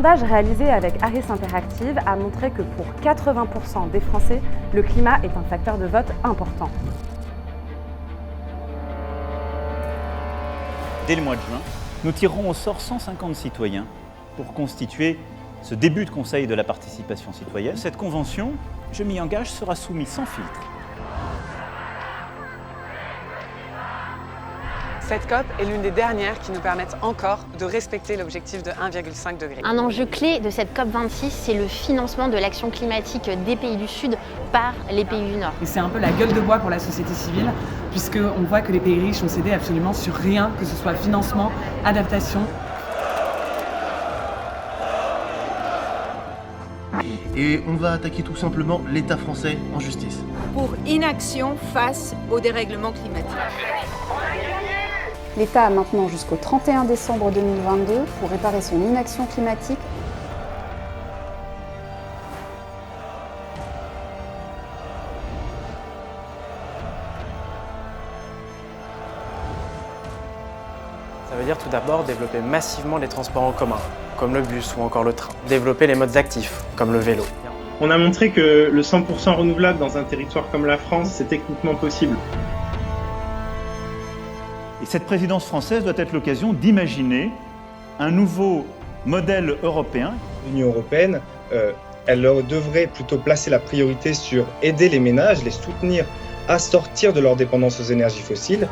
sondage réalisé avec Harris Interactive a montré que pour 80% des Français, le climat est un facteur de vote important. Dès le mois de juin, nous tirerons au sort 150 citoyens pour constituer ce début de conseil de la participation citoyenne. Cette convention, je m'y engage, sera soumise sans filtre. Cette COP est l'une des dernières qui nous permettent encore de respecter l'objectif de 1,5 degré. Un enjeu clé de cette COP26, c'est le financement de l'action climatique des pays du Sud par les pays du Nord. Et c'est un peu la gueule de bois pour la société civile, puisqu'on voit que les pays riches ont cédé absolument sur rien, que ce soit financement, adaptation. Et on va attaquer tout simplement l'État français en justice. Pour inaction face au dérèglement climatique. L'État a maintenant jusqu'au 31 décembre 2022 pour réparer son inaction climatique. Ça veut dire tout d'abord développer massivement les transports en commun, comme le bus ou encore le train. Développer les modes actifs, comme le vélo. On a montré que le 100% renouvelable dans un territoire comme la France, c'est techniquement possible. Et cette présidence française doit être l'occasion d'imaginer un nouveau modèle européen. L'Union européenne, elle devrait plutôt placer la priorité sur aider les ménages, les soutenir à sortir de leur dépendance aux énergies fossiles,